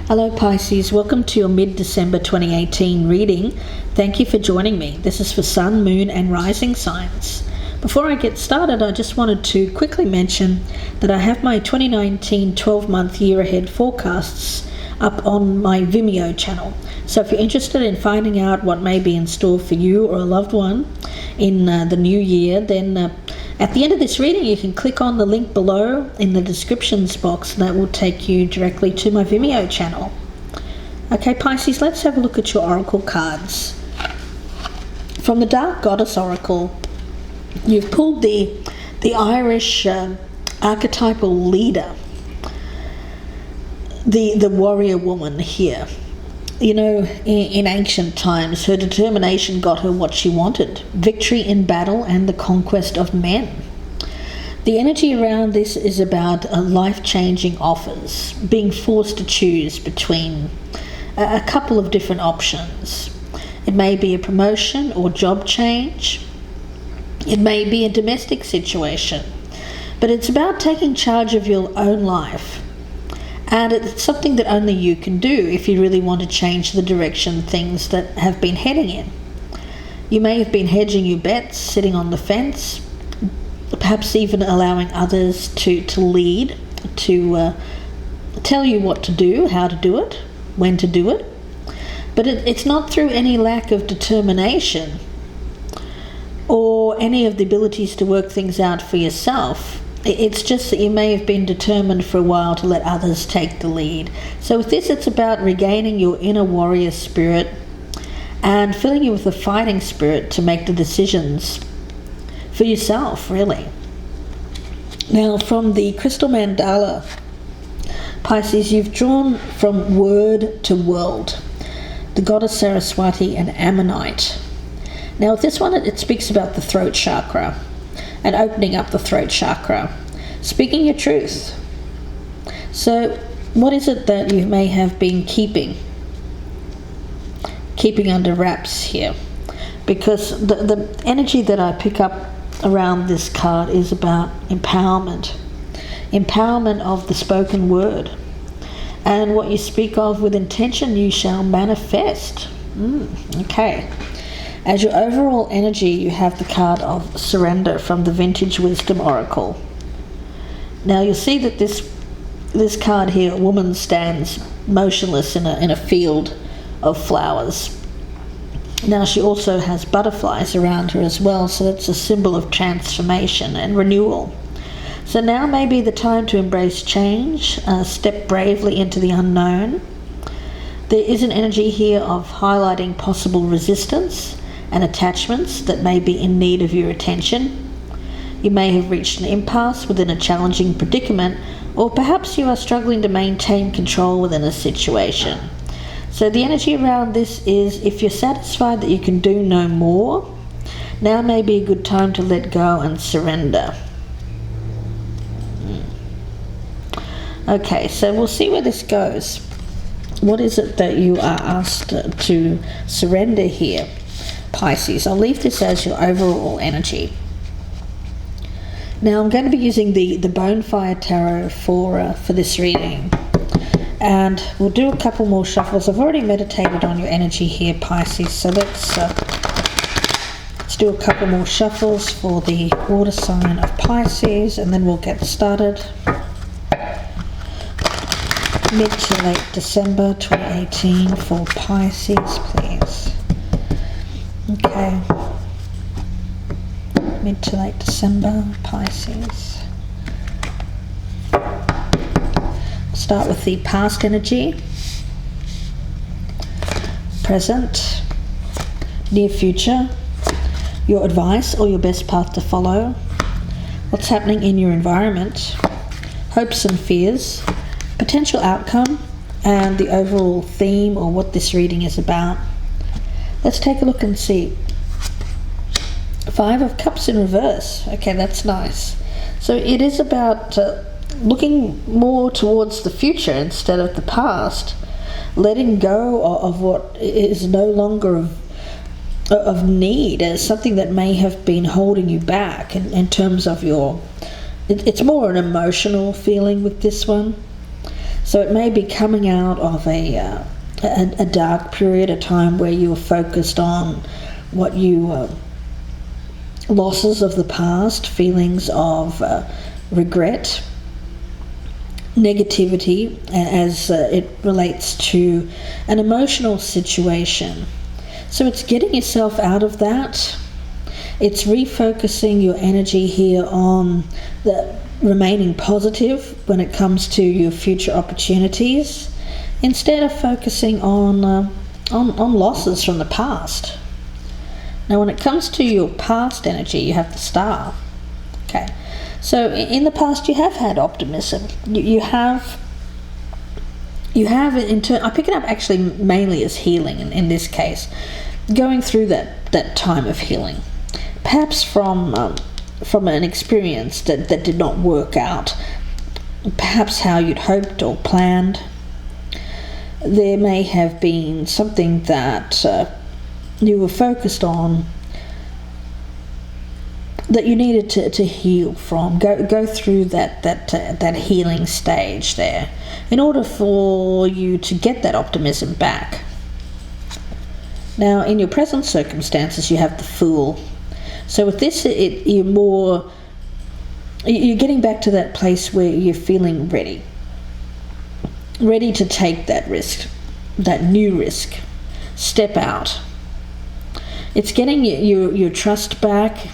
Hello Pisces, welcome to your mid-December 2018 reading. Thank you for joining me. This is for Sun, Moon and Rising signs. Before I get started, I just wanted to quickly mention that I have my 2019 12-month year ahead forecasts up on my Vimeo channel. So if you're interested in finding out what may be in store for you or a loved one in the new year, then at the end of this reading you can click on the link below in the descriptions box and that will take you directly to my Vimeo channel. Okay Pisces, let's have a look at your oracle cards. From the Dark Goddess Oracle, you've pulled the Irish archetypal leader, the warrior woman here. You know, in ancient times, her determination got her what she wanted: victory in battle and the conquest of men. The energy around this is about life-changing offers, being forced to choose between a couple of different options. It may be a promotion or job change. It may be a domestic situation. But it's about taking charge of your own life. And it's something that only you can do if you really want to change the direction things that have been heading in. You may have been hedging your bets, sitting on the fence, perhaps even allowing others to lead, to tell you what to do, how to do it, when to do it. But it's not through any lack of determination or any of the abilities to work things out for yourself. It's just that you may have been determined for a while to let others take the lead. So with this, it's about regaining your inner warrior spirit and filling you with a fighting spirit to make the decisions for yourself, really. Now, from the Crystal Mandala, Pisces, you've drawn from word to world, the goddess Saraswati and Ammonite. Now, with this one, it speaks about the throat chakra and opening up the throat chakra, speaking your truth. So what is it that you may have been keeping under wraps here? Because the energy that I pick up around this card is about empowerment of the spoken word, and what you speak of with intention you shall manifest. Okay. As your overall energy, you have the card of Surrender from the Vintage Wisdom Oracle. Now you'll see that this card here, a woman stands motionless in a field of flowers. Now she also has butterflies around her as well, so that's a symbol of transformation and renewal. So now may be the time to embrace change, step bravely into the unknown. There is an energy here of highlighting possible resistance and attachments that may be in need of your attention. You may have reached an impasse within a challenging predicament, or perhaps you are struggling to maintain control within a situation. So the energy around this is, if you're satisfied that you can do no more, now may be a good time to let go and surrender. Okay, so we'll see where this goes. What is it that you are asked to surrender here, Pisces? I'll leave this as your overall energy. Now I'm going to be using the Bonefire Tarot for this reading, and we'll do a couple more shuffles. I've already meditated on your energy here, Pisces, so let's do a couple more shuffles for the water sign of Pisces, and then we'll get started. Mid to late December 2018 for Pisces, please. Okay. Mid to late December, Pisces. Start with the past energy, present, near future, your advice or your best path to follow, what's happening in your environment, hopes and fears, potential outcome, and the overall theme or what this reading is about. Let's take a look and see. 5 of Cups in reverse. Okay, that's nice. So it is about looking more towards the future instead of the past, letting go of what is no longer of need, as something that may have been holding you back in terms of your... It's more an emotional feeling with this one. So it may be coming out of a dark period, a time where you were focused on what you losses of the past, feelings of regret, negativity as it relates to an emotional situation. So it's getting yourself out of that. It's refocusing your energy here on the remaining positive when it comes to your future opportunities, instead of focusing on losses from the past. Now, when it comes to your past energy, you have the Star. Okay, so in the past you have had optimism. You have I pick it up actually mainly as healing in this case, going through that time of healing, perhaps from an experience that did not work out, perhaps how you'd hoped or planned. There may have been something that you were focused on that you needed to heal from, go through that healing stage there, in order for you to get that optimism back. Now, in your present circumstances, you have the Fool. So with this, you're getting back to that place where you're feeling ready to take that risk, that new risk, step out. It's getting your trust back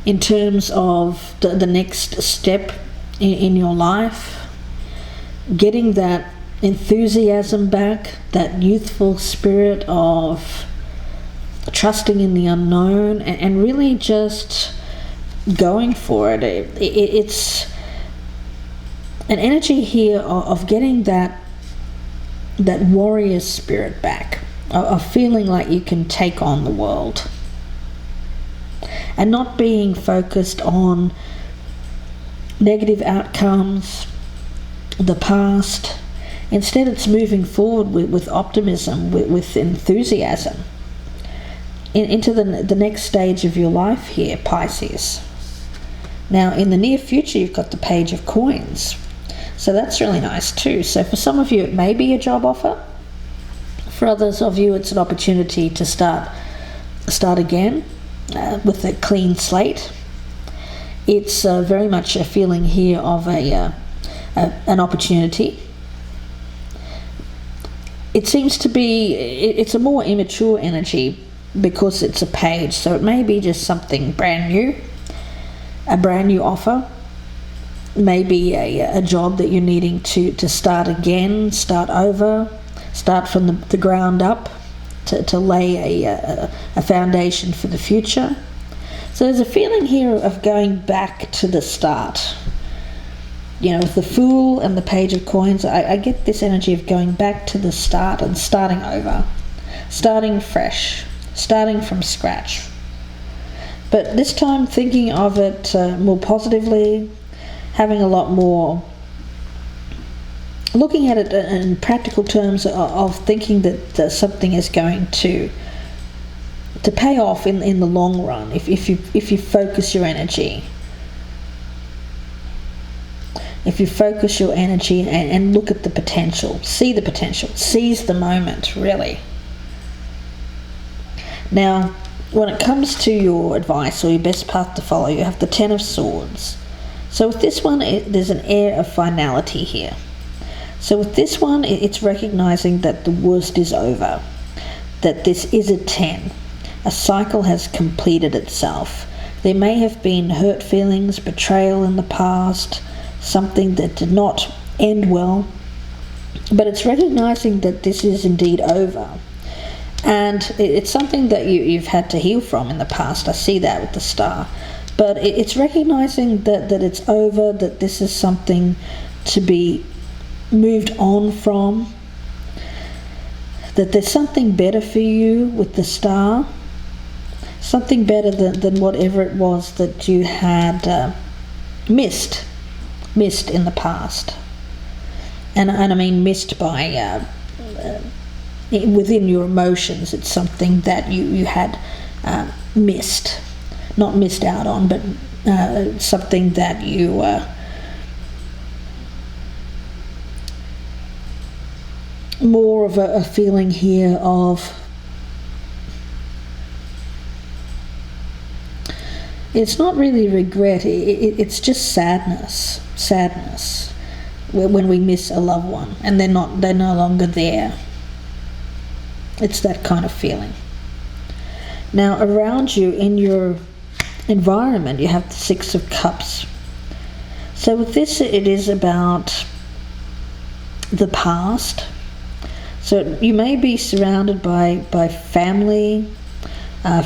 in terms of the next step in your life, getting that enthusiasm back, that youthful spirit of trusting in the unknown, and really just going for it. It's an energy here of getting that warrior spirit back, of feeling like you can take on the world, and not being focused on negative outcomes, the past. Instead, it's moving forward with optimism, with enthusiasm, into the next stage of your life here, Pisces. Now, in the near future, you've got the Page of Coins. So that's really nice too. So for some of you, it may be a job offer. For others of you, it's an opportunity to start again with a clean slate. It's very much a feeling here of an opportunity. It seems to be, it's a more immature energy because it's a page, so it may be just something brand new, a brand new offer, maybe a job that you're needing to start again, start over, start from the ground up, to lay a foundation for the future. So there's a feeling here of going back to the start. You know, with the Fool and the Page of Coins, I get this energy of going back to the start and starting over, starting fresh, starting from scratch. But this time thinking of it more positively, having a lot more, looking at it in practical terms of thinking that something is going to pay off in the long run if you focus your energy. If you focus your energy and look at the potential, see the potential, seize the moment, really. Now, when it comes to your advice or your best path to follow, you have the Ten of Swords. So with this one, there's an air of finality here. So with this one, it's recognizing that the worst is over, that this is a 10. A cycle has completed itself. There may have been hurt feelings, betrayal in the past, something that did not end well, but it's recognizing that this is indeed over. And it's something that you've had to heal from in the past. I see that with the Star. But it's recognizing that it's over, that this is something to be moved on from, that there's something better for you with the Star, something better than whatever it was that you had missed in the past. And I mean missed by within your emotions. It's something that you had missed, not missed out on, but more of a feeling here of, it's not really regret, it's just sadness when we miss a loved one and they're no longer there. It's that kind of feeling. Now around you in your environment you have the Six of Cups. So with this it is about the past. So you may be surrounded by family,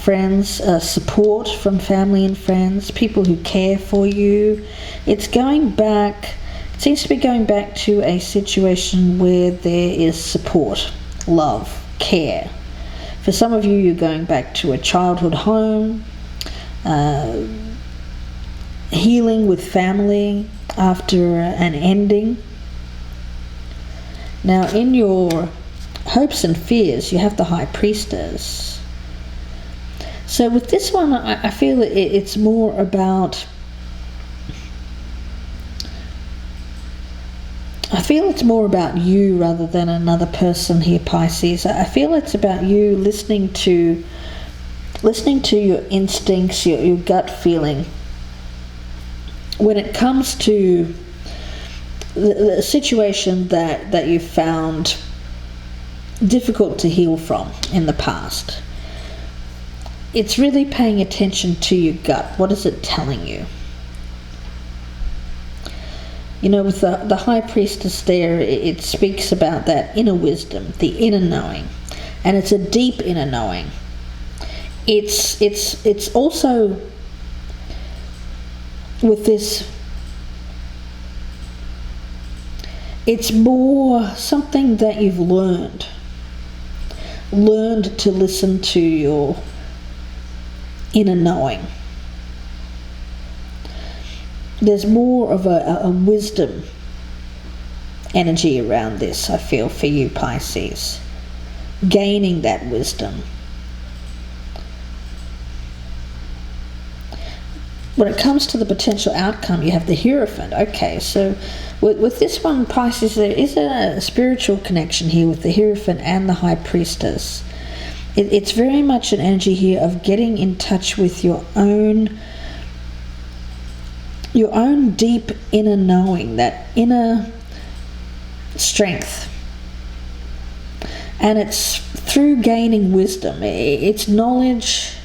friends, support from family and friends, people who care for you. It seems to be going back to a situation where there is support, love, care. For some of you, you're going back to a childhood home, healing with family after an ending. Now in your hopes and fears, you have the High Priestess. So with this one, I feel it's more about, you rather than another person here, Pisces. I feel it's about you listening to your instincts, your gut feeling when it comes to the situation that you found difficult to heal from in the past. It's really paying attention to your gut. What is it telling you? You know, with the High Priestess there, it speaks about that inner wisdom, the inner knowing, and it's a deep inner knowing. It's also with this, it's more something that you've learned to listen to your inner knowing. There's more of a wisdom energy around this, I feel, for you, Pisces. Gaining that wisdom. When it comes to the potential outcome, you have the Hierophant. Okay, so with this one, Pisces, there is a spiritual connection here with the Hierophant and the High Priestess. It's very much an energy here of getting in touch with your own deep inner knowing, that inner strength. And it's through gaining wisdom. It's knowledge,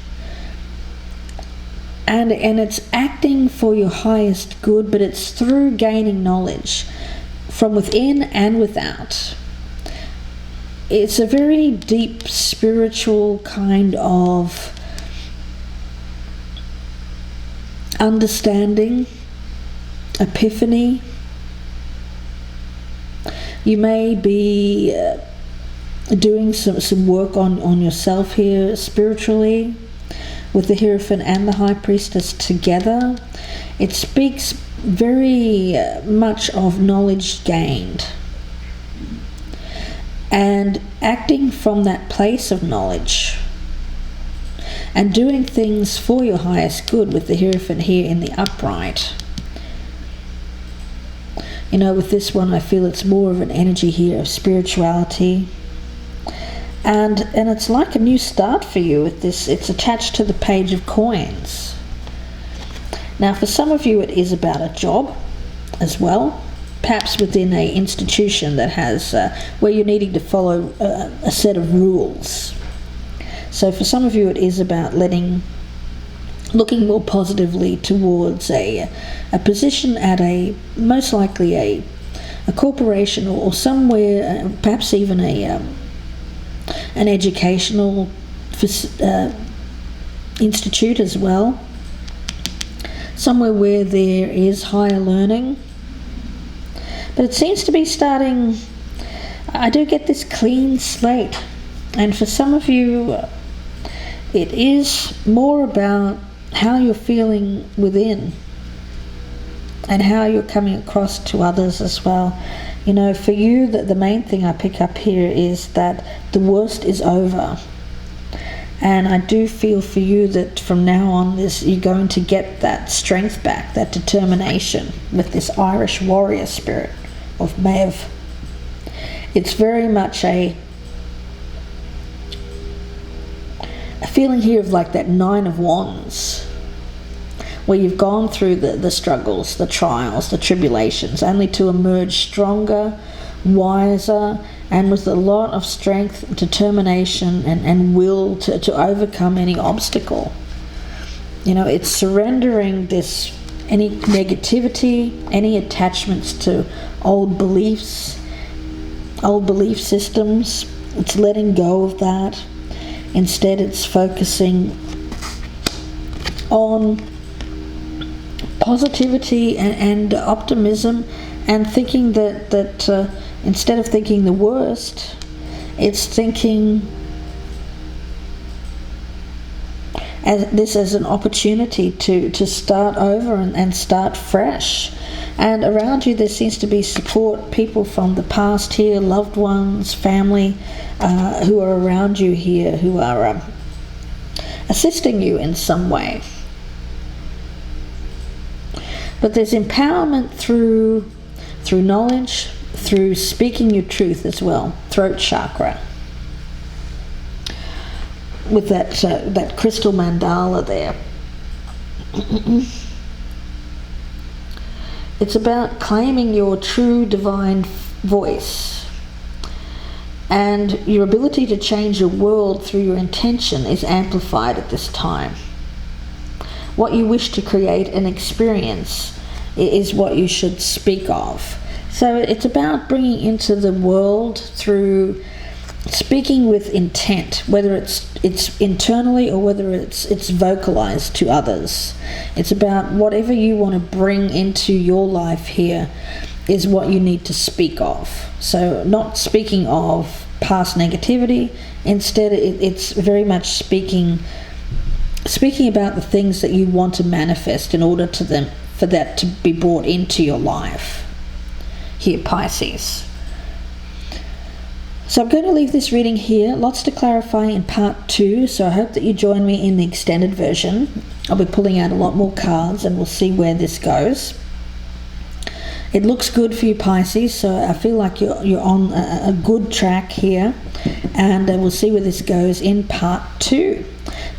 and it's acting for your highest good, but it's through gaining knowledge from within and without. It's a very deep spiritual kind of understanding, epiphany. You may be doing some work on yourself here spiritually with the Hierophant and the High Priestess together. It speaks very much of knowledge gained and acting from that place of knowledge and doing things for your highest good with the Hierophant here in the upright. You know, with this one, I feel it's more of an energy here of spirituality. And it's like a new start for you with this. It's attached to the Page of Coins. Now, for some of you, it is about a job as well, perhaps within an institution that has, where you're needing to follow a set of rules. So for some of you, it is about looking more positively towards a position at most likely a corporation or somewhere, perhaps even an educational institute as well, somewhere where there is higher learning. But it seems to be starting, I do get this clean slate, and for some of you it is more about how you're feeling within and how you're coming across to others as well. You know, for you, the main thing I pick up here is that the worst is over. And I do feel for you that from now on, you're going to get that strength back, that determination with this Irish warrior spirit of Maeve. It's very much a feeling here of like that Nine of Wands, where you've gone through the struggles, the trials, the tribulations, only to emerge stronger, wiser, and with a lot of strength, determination, and will to overcome any obstacle. It's surrendering any negativity, any attachments to old belief systems. It's letting go of that. Instead, it's focusing on positivity and optimism, and thinking that instead of thinking the worst, it's thinking as an opportunity to start over and start fresh. And around you there seems to be support, people from the past here, loved ones, family, who are around you here, who are assisting you in some way. But there's empowerment through knowledge, through speaking your truth as well, throat chakra. With that crystal mandala there. It's about claiming your true divine voice. And your ability to change your world through your intention is amplified at this time. What you wish to create and experience is what you should speak of. So it's about bringing into the world through speaking with intent, whether it's internally or whether it's vocalized to others. It's about whatever you want to bring into your life here is what you need to speak of. So not speaking of past negativity, instead it's very much speaking about the things that you want to manifest in order for that to be brought into your life here, Pisces. So I'm going to leave this reading here. Lots to clarify in part 2, so I hope that you join me in the extended version. I'll be pulling out a lot more cards and we'll see where this goes. It looks good for you, Pisces, so I feel like you're on a good track here, and we'll see where this goes in part 2.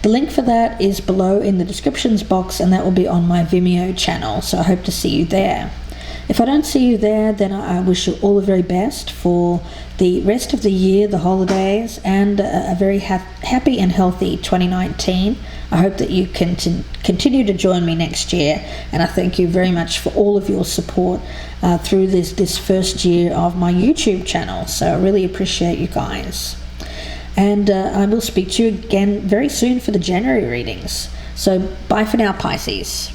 The link for that is below in the descriptions box, and that will be on my Vimeo channel, so I hope to see you there. If I don't see you there, then I wish you all the very best for the rest of the year, the holidays, and a very happy and healthy 2019. I hope that you can continue to join me next year, and I thank you very much for all of your support through this first year of my YouTube channel. So I really appreciate you guys. And I will speak to you again very soon for the January readings. So bye for now, Pisces.